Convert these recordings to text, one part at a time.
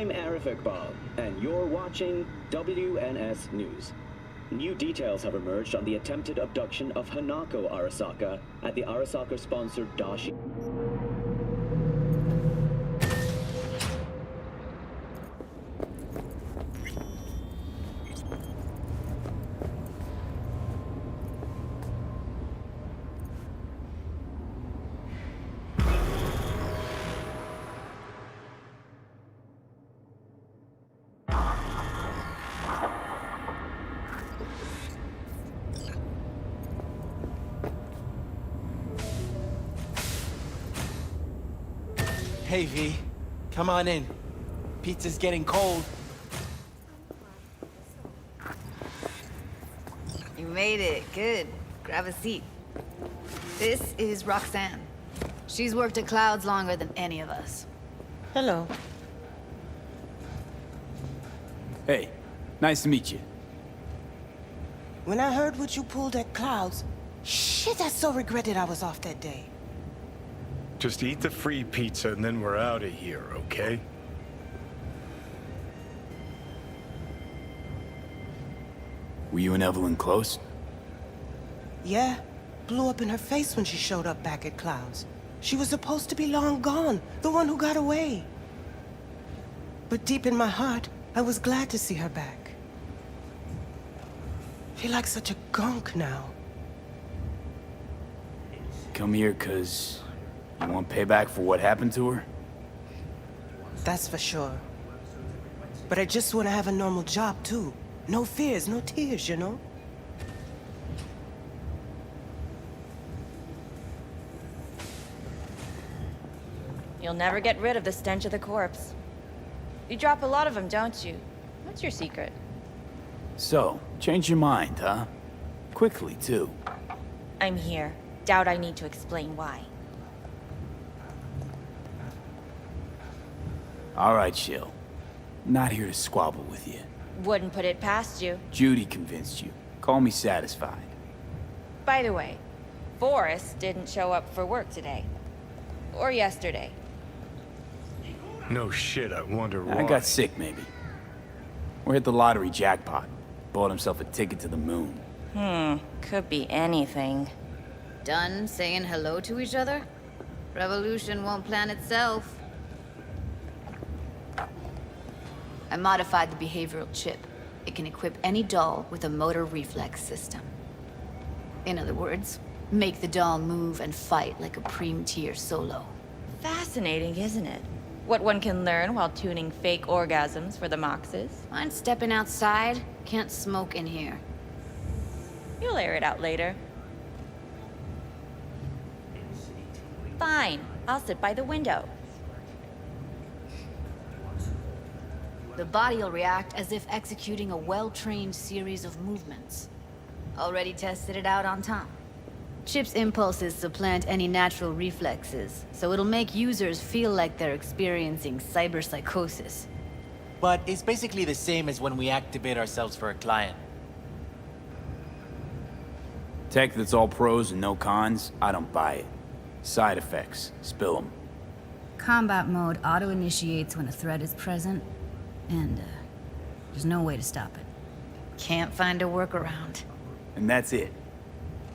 I'm Arif Iqbal, and you're watching WNS News. New details have emerged on the attempted abduction of Hanako Arasaka at the Arasaka-sponsored Dashi. Hey, V. Come on in. Pizza's getting cold. You made it. Good. Grab a seat. This is Roxanne. She's worked at Clouds longer than any of us. Hello. Hey, nice to meet you. When I heard what you pulled at Clouds, shit, I so regretted I was off that day. Just eat the free pizza and then we're out of here, okay? Were you and Evelyn close? Yeah, blew up in her face when she showed up back at Clouds. She was supposed to be long gone, the one who got away. But deep in my heart, I was glad to see her back. Feel like such a gunk now. Come here 'cause you want payback for what happened to her? That's for sure. But I just want to have a normal job, too. No fears, no tears, you know? You'll never get rid of the stench of the corpse. You drop a lot of them, don't you? What's your secret? So, change your mind, huh? Quickly, too. I'm here. Doubt I need to explain why. All right, Shill. Not here to squabble with you. Wouldn't put it past you. Judy convinced you. Call me satisfied. By the way, Forrest didn't show up for work today. Or yesterday. No shit, I wonder why. I got sick, maybe. Or hit the lottery jackpot. Bought himself a ticket to the moon. Could be anything. Done saying hello to each other? Revolution won't plan itself. I modified the behavioral chip. It can equip any doll with a motor reflex system. In other words, make the doll move and fight like a Prime-tier solo. Fascinating, isn't it? What one can learn while tuning fake orgasms for the Moxes. Mind stepping outside? Can't smoke in here. You'll air it out later. Fine, I'll sit by the window. The body will react as if executing a well-trained series of movements. Already tested it out on Tom. Chip's impulses supplant any natural reflexes, so it'll make users feel like they're experiencing cyberpsychosis. But it's basically the same as when we activate ourselves for a client. Tech that's all pros and no cons, I don't buy it. Side effects, spill them. Combat mode auto-initiates when a threat is present, and there's no way to stop it. Can't find a workaround. And that's it.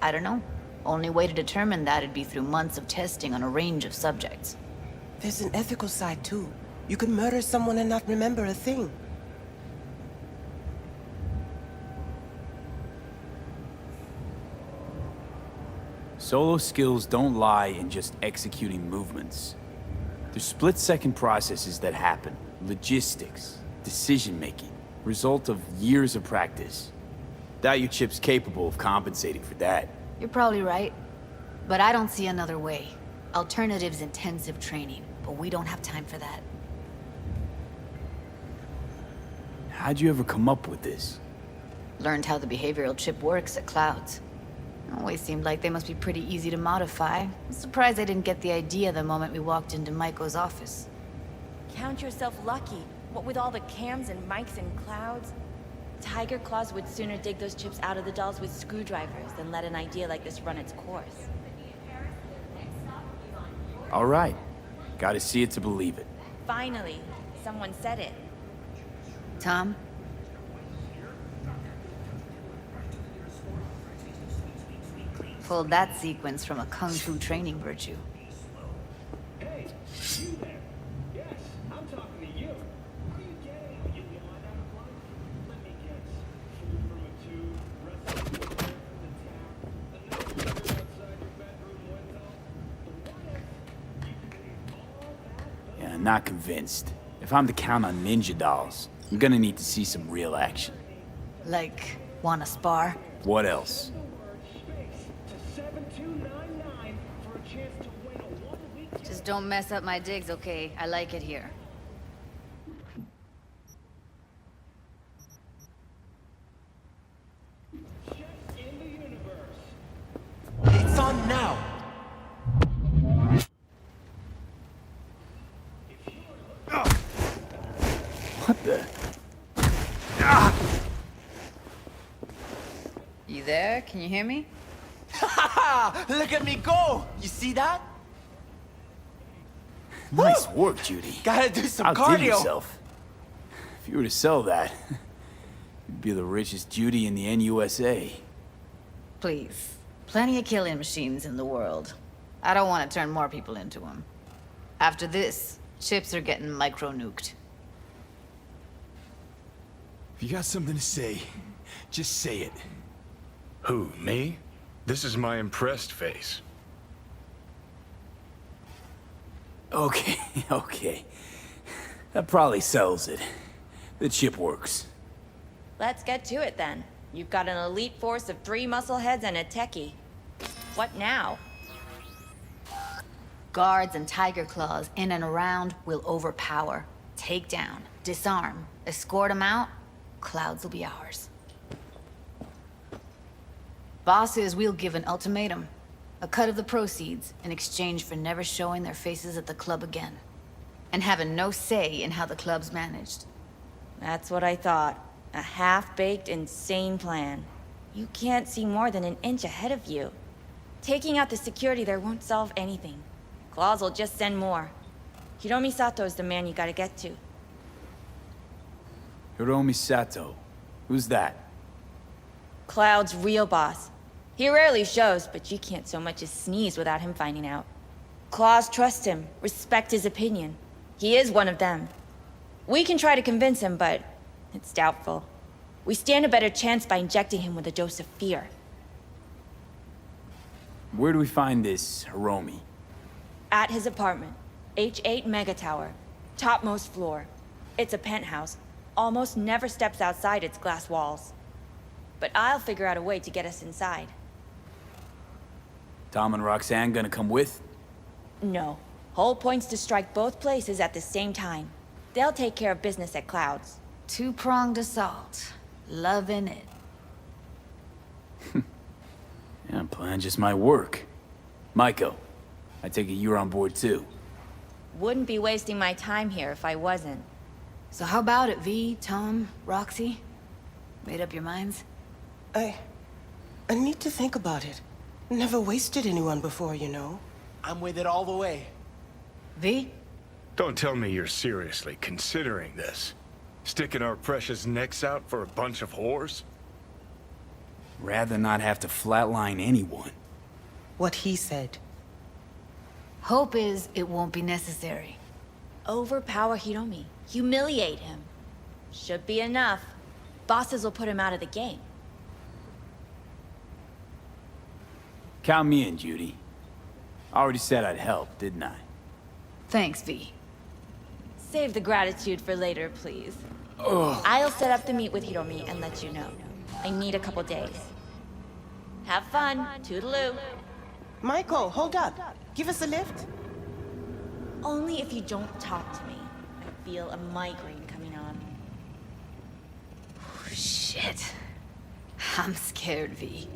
I don't know. Only way to determine that'd be through months of testing on a range of subjects. There's an ethical side, too. You could murder someone and not remember a thing. Solo skills don't lie in just executing movements. There's split-second processes that happen. Logistics, decision-making, result of years of practice. Doubt your chip's capable of compensating for that. You're probably right. But I don't see another way. Alternative's intensive training, but we don't have time for that. How'd you ever come up with this? Learned how the behavioral chip works at Clouds. Always seemed like they must be pretty easy to modify. I'm surprised I didn't get the idea the moment we walked into Maiko's office. Count yourself lucky. What with all the cams and mics and Clouds? Tiger Claws would sooner dig those chips out of the dolls with screwdrivers than let an idea like this run its course. All right. Gotta see it to believe it. Finally, someone said it. Tom? Pulled that sequence from a kung fu training virtue. Hey, you there? Yes, I'm talking to you. What are you getting? You want out of life? Let me guess. Food from a tube, recipe from the tap, another outside your bedroom window. But what if you could leave all that? Yeah, not convinced. If I'm to count on ninja dolls, I'm gonna need to see some real action. Like, wanna spar? What else? To 7299 for a chance to win a 1-week. Just don't mess up my digs, okay? I like it here. In the universe. It's on now! What the? You there? Can you hear me? Look at me go! You see that? Nice work, Judy. Gotta do some Outdid cardio. yourself. If you were to sell that, you'd be the richest Judy in the NUSA. Please. Plenty of killing machines in the world. I don't want to turn more people into them. After this, chips are getting micro-nuked. If you got something to say, just say it. Who, me? This is my impressed face. Okay, okay. That probably sells it. The chip works. Let's get to it then. You've got an elite force of 3 muscleheads and a techie. What now? Guards and tiger claws in and around will overpower, take down, disarm, escort them out. Clouds will be ours. Bosses, we'll give an ultimatum. A cut of the proceeds in exchange for never showing their faces at the club again. And having no say in how the club's managed. That's what I thought. A half-baked, insane plan. You can't see more than an inch ahead of you. Taking out the security there won't solve anything. Claws will just send more. Hiromi Sato's the man you gotta get to. Hiromi Sato. Who's that? Cloud's real boss. He rarely shows, but you can't so much as sneeze without him finding out. Claws trust him, respect his opinion. He is one of them. We can try to convince him, but it's doubtful. We stand a better chance by injecting him with a dose of fear. Where do we find this Hiromi? At his apartment. H8 Mega Tower. Topmost floor. It's a penthouse. Almost never steps outside its glass walls. But I'll figure out a way to get us inside. Tom and Roxanne gonna come with? No. Whole point's to strike both places at the same time. They'll take care of business at Clouds. Two-pronged assault. Loving it. Yeah, plan just might work. Maiko, I take it you're on board too. Wouldn't be wasting my time here if I wasn't. So how about it, V, Tom, Roxy? Made up your minds? I need to think about it. Never wasted anyone before, you know. I'm with it all the way. V? Don't tell me you're seriously considering this. Sticking our precious necks out for a bunch of whores? Rather not have to flatline anyone. What he said. Hope is it won't be necessary. Overpower Hiromi. Humiliate him. Should be enough. Bosses will put him out of the game. Count me in, Judy. I already said I'd help, didn't I? Thanks, V. Save the gratitude for later, please. I'll set up the meet with Hiromi and let you know. I need a couple days. Have fun. Toodaloo. Michael, hold up. Give us a lift. Only if you don't talk to me. I feel a migraine coming on. Shit. I'm scared, V.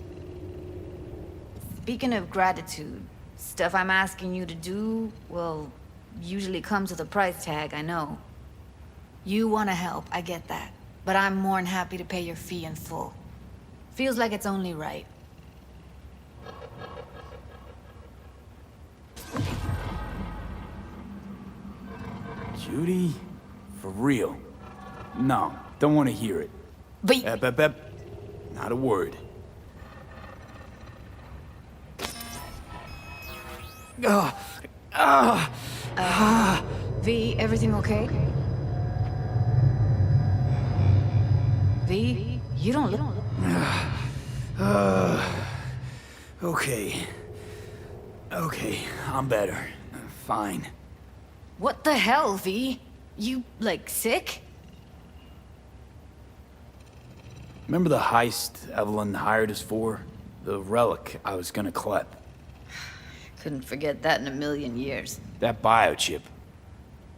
Speaking of gratitude, stuff I'm asking you to do, well, usually comes with a price tag, I know. You want to help, I get that. But I'm more than happy to pay your fee in full. Feels like it's only right. Judy? For real. No, don't want to hear it. But Ep. Not a word. V, everything okay? V, you don't look... Okay. Okay, I'm better. Fine. What the hell, V? You, like, sick? Remember the heist Evelyn hired us for? The relic I was gonna collect. Couldn't forget that in a million years. That biochip.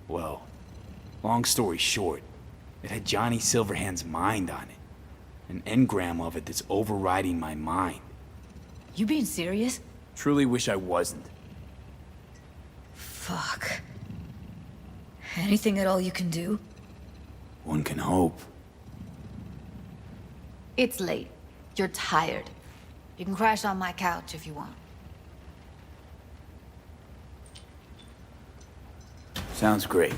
Well, long story short, it had Johnny Silverhand's mind on it. An engram of it that's overriding my mind. You being serious? Truly wish I wasn't. Fuck. Anything at all you can do? One can hope. It's late. You're tired. You can crash on my couch if you want. Sounds great.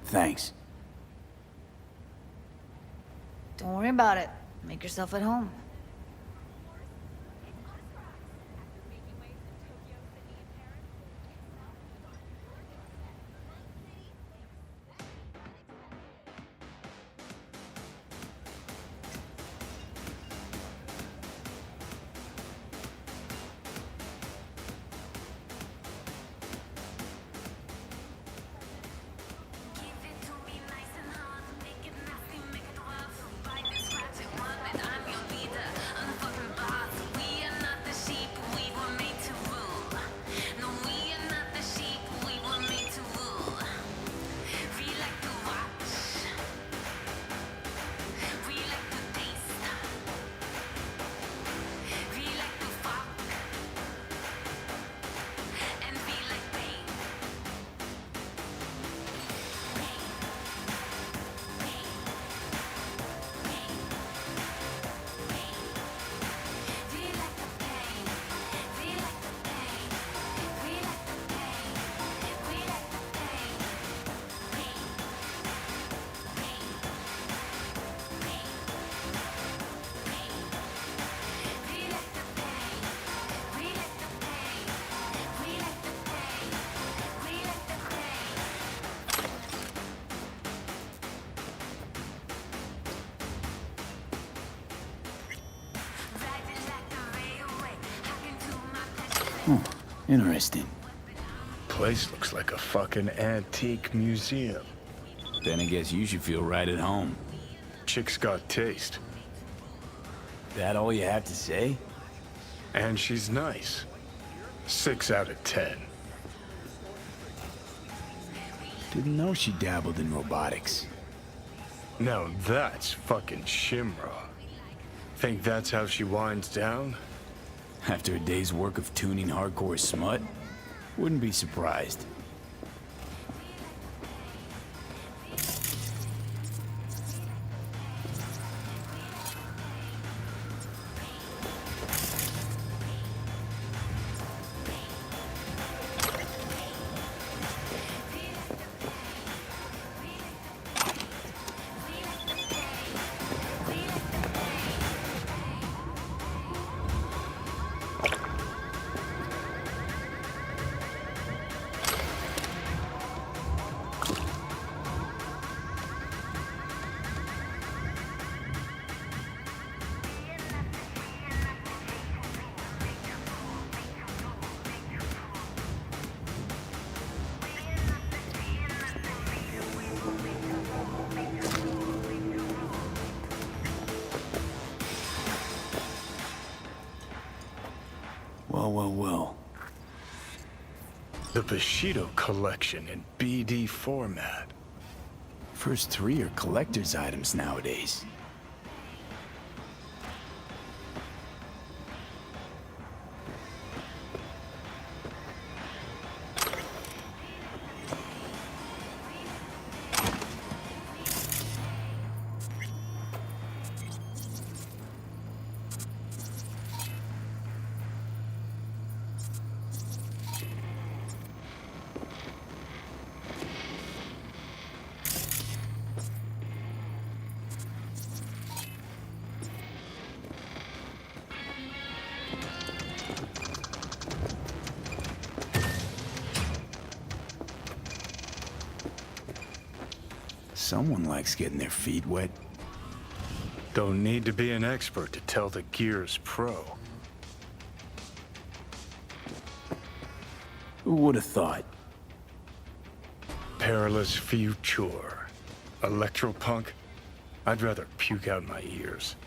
Thanks. Don't worry about it. Make yourself at home. Interesting. Place looks like a fucking antique museum. Then I guess you should feel right at home. Chick's got taste. That all you have to say? And she's nice. 6 out of 10. Didn't know she dabbled in robotics. Now that's fucking Shimra. Think that's how she winds down? After a day's work of tuning hardcore smut? Wouldn't be surprised. Well. The Bushido collection in BD format. First 3 are collector's items nowadays. Someone likes getting their feet wet. Don't need to be an expert to tell the Gear's pro. Who would have thought? Perilous future. Electropunk? I'd rather puke out my ears.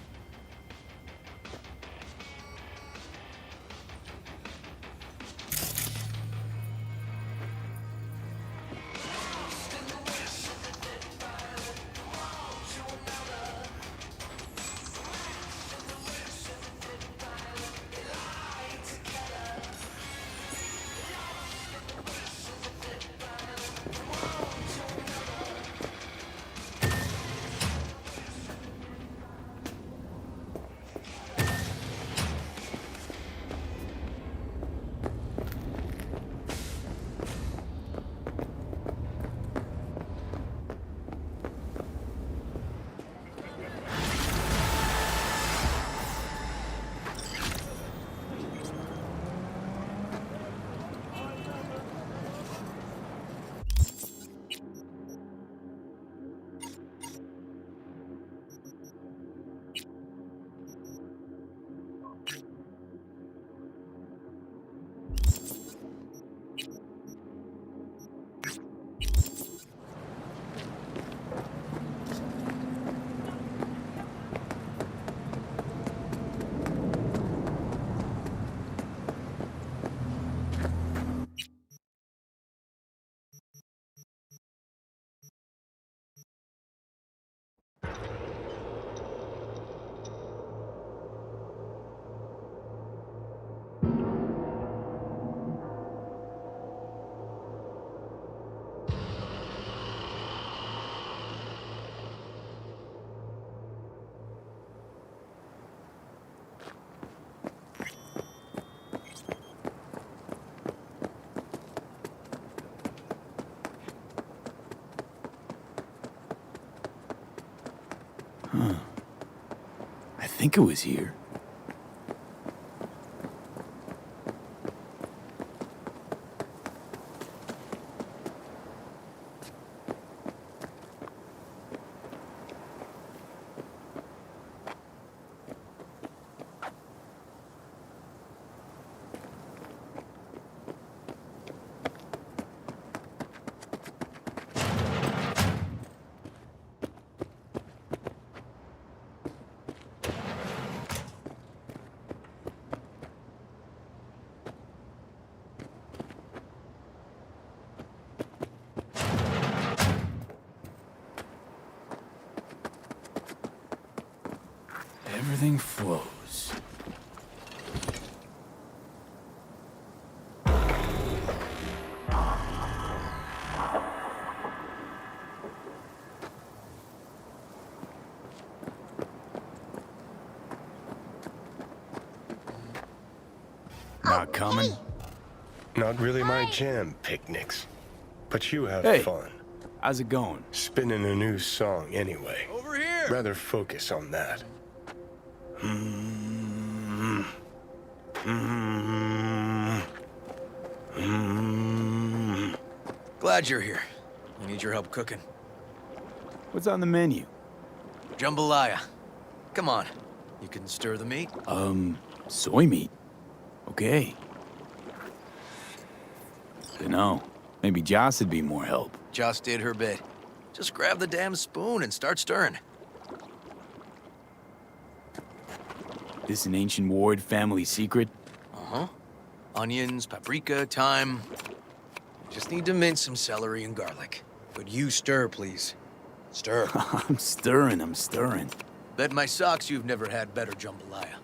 I think it was here. Everything flows. Not coming? Not really my jam, picnics. But you have Hey. fun. How's it going? Spinning a new song anyway. Over here! Rather focus on that. Glad you're here. I need your help cooking. What's on the menu? Jambalaya. Come on. You can stir the meat? Soy meat. Okay. Dunno. Maybe Joss would be more help. Joss did her bit. Just grab the damn spoon and start stirring. This an ancient Ward family secret? Uh-huh. Onions, paprika, thyme. Just need to mince some celery and garlic. But you stir, please. Stir. I'm stirring. Bet my socks you've never had better jambalaya.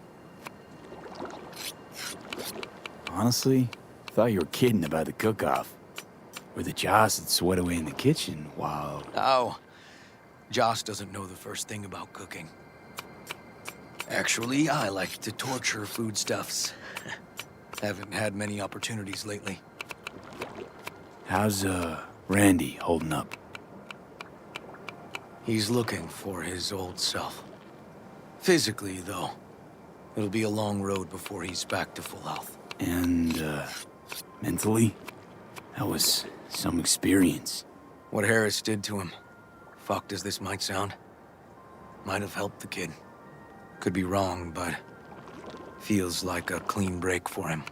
Honestly, thought you were kidding about the cook-off. Where the Joss would sweat away in the kitchen while... Oh. Joss doesn't know the first thing about cooking. Actually, I like to torture foodstuffs. Haven't had many opportunities lately. How's, Randy holding up? He's looking for his old self. Physically, though. It'll be a long road before he's back to full health. And, mentally? That was some experience. What Harris did to him. fucked as this might sound, might have helped the kid. Could be wrong, but feels like a clean break for him.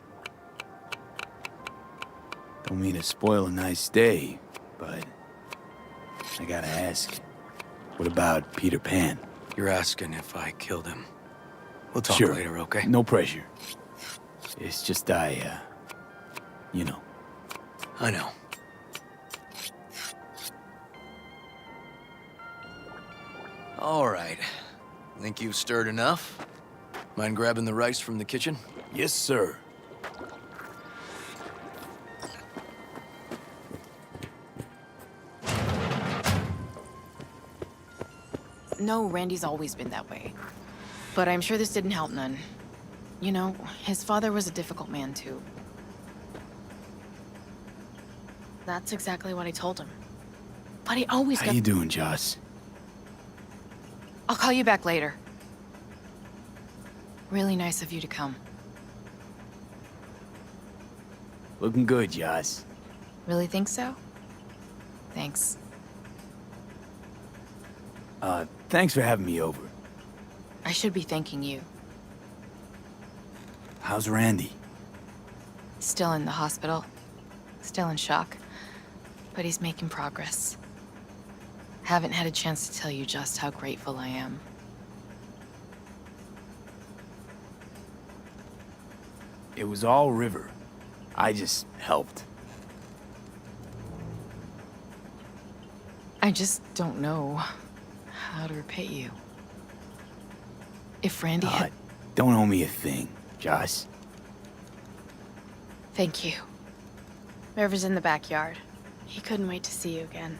Don't mean to spoil a nice day, but I gotta ask, what about Peter Pan? You're asking if I killed him. We'll talk Sure. later, okay? No pressure. It's just you know. I know. All right. Think you've stirred enough? Mind grabbing the rice from the kitchen? Yes, sir. No, Randy's always been that way. But I'm sure this didn't help none. You know, his father was a difficult man, too. That's exactly what I told him. But he always How got... you doing, Joss? I'll call you back later. Really nice of you to come. Looking good, Joss. Really think so? Thanks. Thanks for having me over. I should be thanking you. How's Randy? Still in the hospital. Still in shock. But he's making progress. Haven't had a chance to tell you just how grateful I am. It was all River. I just helped. I just don't know how to repay you. If Randy had... Don't owe me a thing, Joss. Thank you. River's in the backyard. He couldn't wait to see you again.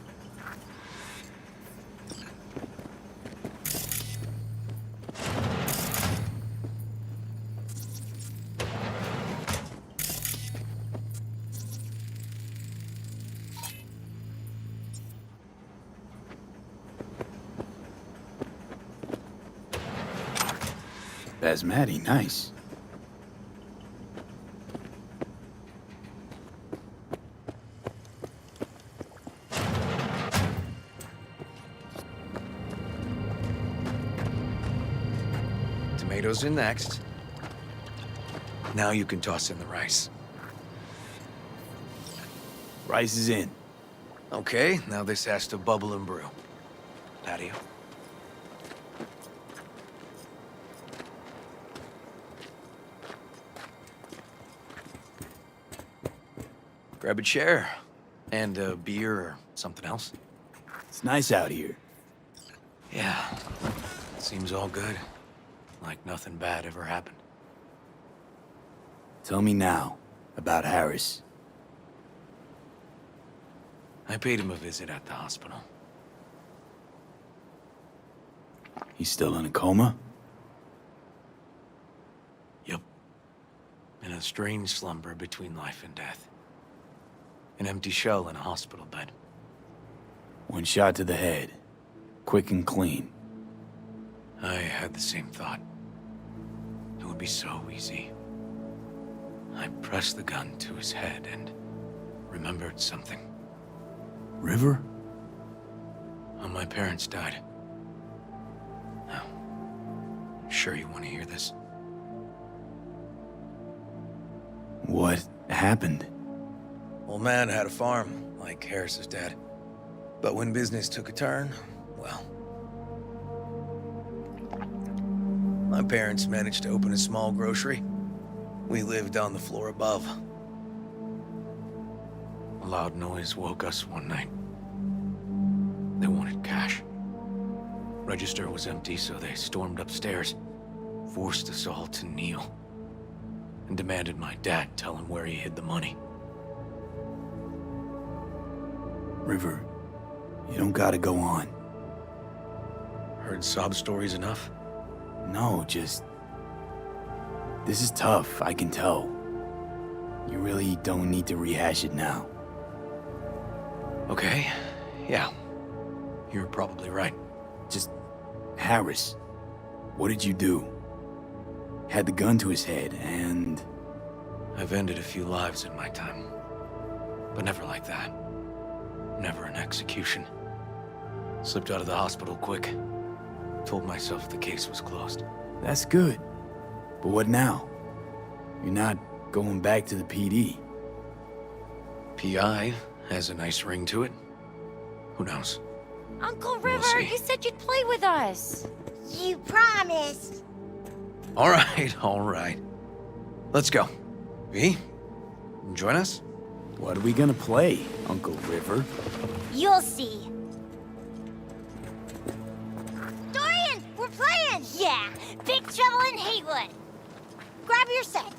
Basmati, nice. Tomatoes in next. Now you can toss in the rice. Rice is in. Okay, now this has to bubble and brew. Patio. Grab a chair. And a beer or something else. It's nice out here. Yeah. Seems all good. Like nothing bad ever happened. Tell me now about Harris. I paid him a visit at the hospital. He's still in a coma? Yup. In a strange slumber between life and death. An empty shell in a hospital bed. One shot to the head. Quick and clean. I had the same thought. It would be so easy. I pressed the gun to his head and remembered something. River? How my parents died. Now, sure you want to hear this? What happened? Old man had a farm, like Harris's dad. But when business took a turn, well... My parents managed to open a small grocery. We lived on the floor above. A loud noise woke us one night. They wanted cash. Register was empty, so they stormed upstairs, forced us all to kneel, and demanded my dad tell him where he hid the money. River, you don't gotta go on. Heard sob stories enough? No, just... This is tough, I can tell. You really don't need to rehash it now. Okay, yeah. You're probably right. Just... Harris, what did you do? Had the gun to his head, and... I've ended a few lives in my time. But never like that. Never an execution. Slipped out of the hospital quick. Told myself the case was closed. That's good. But what now? You're not going back to the PD. PI has a nice ring to it. Who knows? Uncle We'll River, see. you said you'd play with us. You promised. All right, all right. Let's go. V, join us? What are we gonna play, Uncle River? You'll see. Dorian, we're playing! Yeah, Big Trouble in Haywood. Grab your set.